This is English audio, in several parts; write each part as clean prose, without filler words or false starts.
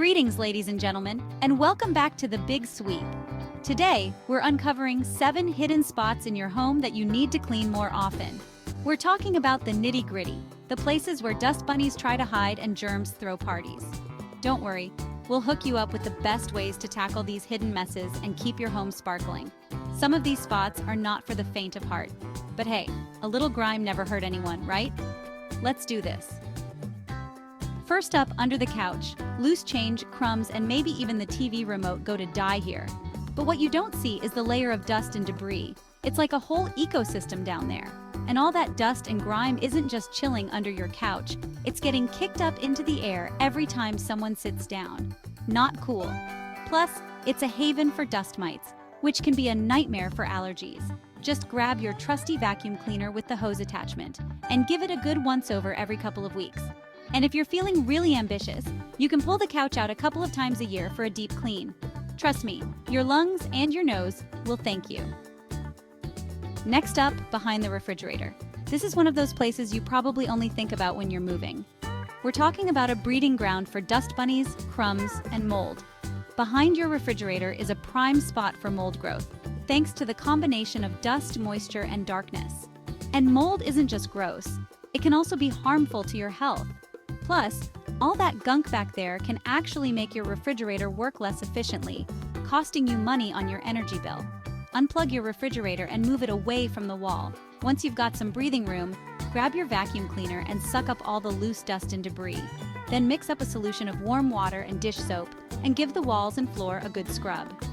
Greetings, ladies and gentlemen, and welcome back to The Big Sweep. Today, we're uncovering 7 hidden spots in your home that you need to clean more often. We're talking about the nitty-gritty, the places where dust bunnies try to hide and germs throw parties. Don't worry, we'll hook you up with the best ways to tackle these hidden messes and keep your home sparkling. Some of these spots are not for the faint of heart. But hey, a little grime never hurt anyone, right? Let's do this. First up, under the couch, loose change, crumbs, and maybe even the TV remote go to die here. But what you don't see is the layer of dust and debris. It's like a whole ecosystem down there. And all that dust and grime isn't just chilling under your couch, it's getting kicked up into the air every time someone sits down. Not cool. Plus, it's a haven for dust mites, which can be a nightmare for allergies. Just grab your trusty vacuum cleaner with the hose attachment and give it a good once-over every couple of weeks. And if you're feeling really ambitious, you can pull the couch out a couple of times a year for a deep clean. Trust me, your lungs and your nose will thank you. Next up, behind the refrigerator. This is one of those places you probably only think about when you're moving. We're talking about a breeding ground for dust bunnies, crumbs, and mold. Behind your refrigerator is a prime spot for mold growth, thanks to the combination of dust, moisture, and darkness. And mold isn't just gross, it can also be harmful to your health. Plus, all that gunk back there can actually make your refrigerator work less efficiently, costing you money on your energy bill. Unplug your refrigerator and move it away from the wall. Once you've got some breathing room, grab your vacuum cleaner and suck up all the loose dust and debris. Then mix up a solution of warm water and dish soap and give the walls and floor a good scrub.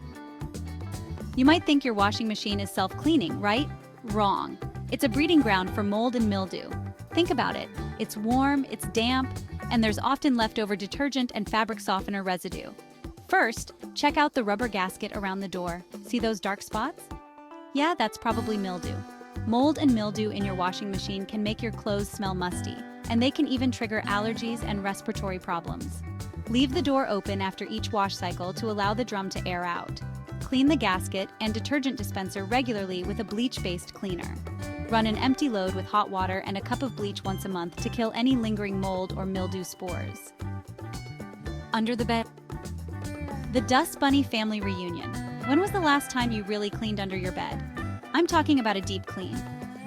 You might think your washing machine is self-cleaning, right? Wrong. It's a breeding ground for mold and mildew. Think about it. It's warm, it's damp, and there's often leftover detergent and fabric softener residue. First, check out the rubber gasket around the door. See those dark spots? Yeah, that's probably mildew. Mold and mildew in your washing machine can make your clothes smell musty, and they can even trigger allergies and respiratory problems. Leave the door open after each wash cycle to allow the drum to air out. Clean the gasket and detergent dispenser regularly with a bleach-based cleaner. Run an empty load with hot water and a cup of bleach once a month to kill any lingering mold or mildew spores. Under the bed. The Dust Bunny Family Reunion. When was the last time you really cleaned under your bed? I'm talking about a deep clean.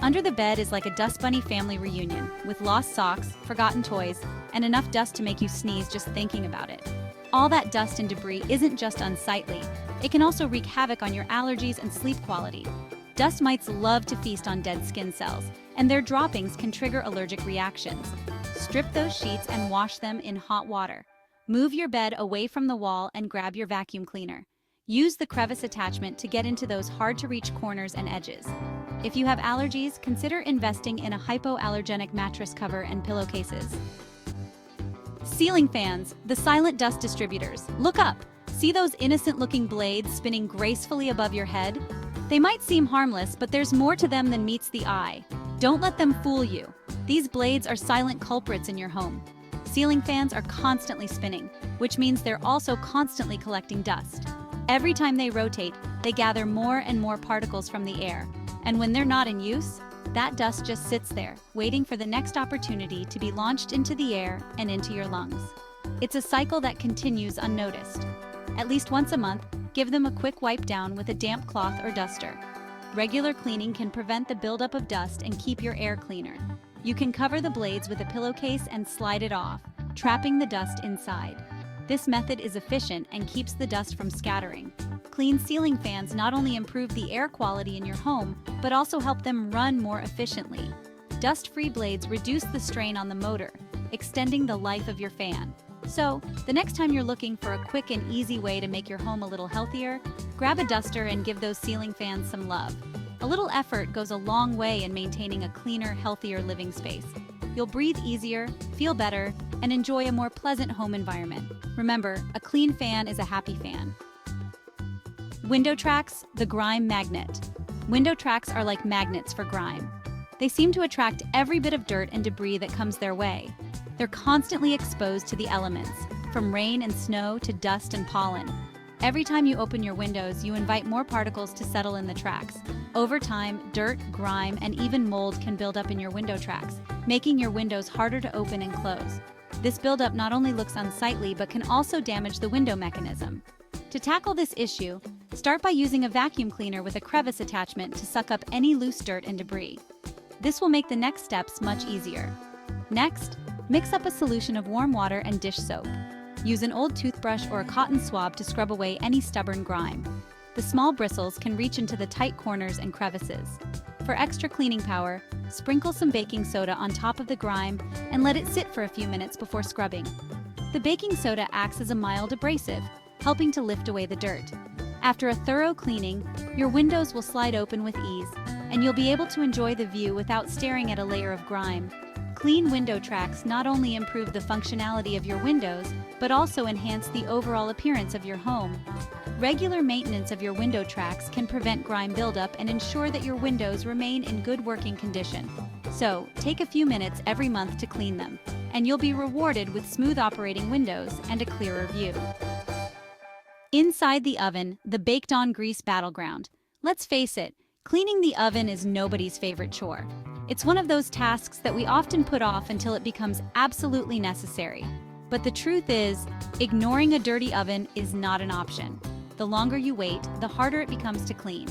Under the bed is like a Dust Bunny family reunion, with lost socks, forgotten toys, and enough dust to make you sneeze just thinking about it. All that dust and debris isn't just unsightly, it can also wreak havoc on your allergies and sleep quality. Dust mites love to feast on dead skin cells, and their droppings can trigger allergic reactions. Strip those sheets and wash them in hot water. Move your bed away from the wall and grab your vacuum cleaner. Use the crevice attachment to get into those hard-to-reach corners and edges. If you have allergies, consider investing in a hypoallergenic mattress cover and pillowcases. Ceiling fans, the silent dust distributors. Look up! See those innocent-looking blades spinning gracefully above your head? They might seem harmless, but there's more to them than meets the eye. Don't let them fool you. These blades are silent culprits in your home. Ceiling fans are constantly spinning, which means they're also constantly collecting dust. Every time they rotate, they gather more and more particles from the air. And when they're not in use, that dust just sits there, waiting for the next opportunity to be launched into the air and into your lungs. It's a cycle that continues unnoticed. At least once a month, give them a quick wipe down with a damp cloth or duster. Regular cleaning can prevent the buildup of dust and keep your air cleaner. You can cover the blades with a pillowcase and slide it off, trapping the dust inside. This method is efficient and keeps the dust from scattering. Clean ceiling fans not only improve the air quality in your home, but also help them run more efficiently. Dust-free blades reduce the strain on the motor, extending the life of your fan. So, the next time you're looking for a quick and easy way to make your home a little healthier, grab a duster and give those ceiling fans some love. A little effort goes a long way in maintaining a cleaner, healthier living space. You'll breathe easier, feel better, and enjoy a more pleasant home environment. Remember, a clean fan is a happy fan. Window tracks, the grime magnet. Window tracks are like magnets for grime. They seem to attract every bit of dirt and debris that comes their way. They're constantly exposed to the elements, from rain and snow to dust and pollen. Every time you open your windows, you invite more particles to settle in the tracks. Over time, dirt, grime, and even mold can build up in your window tracks, making your windows harder to open and close. This buildup not only looks unsightly but can also damage the window mechanism. To tackle this issue, start by using a vacuum cleaner with a crevice attachment to suck up any loose dirt and debris. This will make the next steps much easier. Next, mix up a solution of warm water and dish soap. Use an old toothbrush or a cotton swab to scrub away any stubborn grime. The small bristles can reach into the tight corners and crevices. For extra cleaning power, sprinkle some baking soda on top of the grime and let it sit for a few minutes before scrubbing. The baking soda acts as a mild abrasive, helping to lift away the dirt. After a thorough cleaning, your windows will slide open with ease, and you'll be able to enjoy the view without staring at a layer of grime. Clean window tracks not only improve the functionality of your windows, but also enhance the overall appearance of your home. Regular maintenance of your window tracks can prevent grime buildup and ensure that your windows remain in good working condition. So, take a few minutes every month to clean them, and you'll be rewarded with smooth operating windows and a clearer view. Inside the oven, the baked-on grease battleground. Let's face it, cleaning the oven is nobody's favorite chore. It's one of those tasks that we often put off until it becomes absolutely necessary. But the truth is, ignoring a dirty oven is not an option. The longer you wait, the harder it becomes to clean.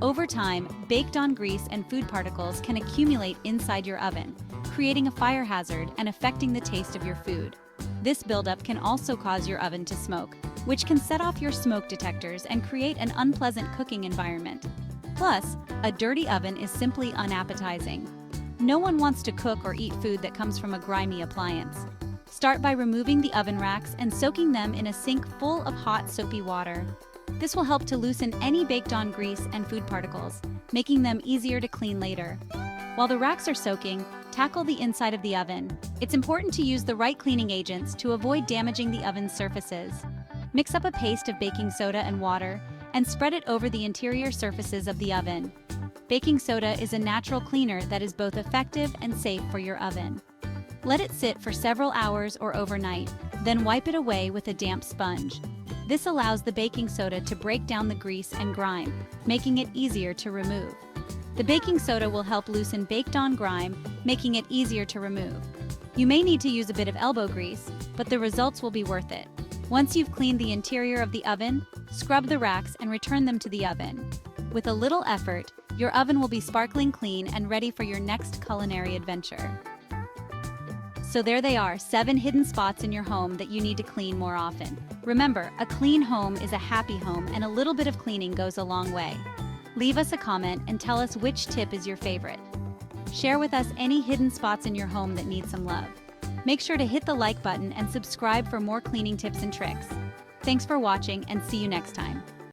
Over time, baked-on grease and food particles can accumulate inside your oven, creating a fire hazard and affecting the taste of your food. This buildup can also cause your oven to smoke, which can set off your smoke detectors and create an unpleasant cooking environment. Plus, a dirty oven is simply unappetizing. No one wants to cook or eat food that comes from a grimy appliance. Start by removing the oven racks and soaking them in a sink full of hot, soapy water. This will help to loosen any baked-on grease and food particles, making them easier to clean later. While the racks are soaking, tackle the inside of the oven. It's important to use the right cleaning agents to avoid damaging the oven's surfaces. Mix up a paste of baking soda and water and spread it over the interior surfaces of the oven. Baking soda is a natural cleaner that is both effective and safe for your oven. Let it sit for several hours or overnight, then wipe it away with a damp sponge. This allows the baking soda to break down the grease and grime, making it easier to remove. The baking soda will help loosen baked-on grime, making it easier to remove. You may need to use a bit of elbow grease, but the results will be worth it. Once you've cleaned the interior of the oven, scrub the racks and return them to the oven. With a little effort, your oven will be sparkling clean and ready for your next culinary adventure. So there they are, 7 hidden spots in your home that you need to clean more often. Remember, a clean home is a happy home, and a little bit of cleaning goes a long way. Leave us a comment and tell us which tip is your favorite. Share with us any hidden spots in your home that need some love. Make sure to hit the like button and subscribe for more cleaning tips and tricks. Thanks for watching, and see you next time.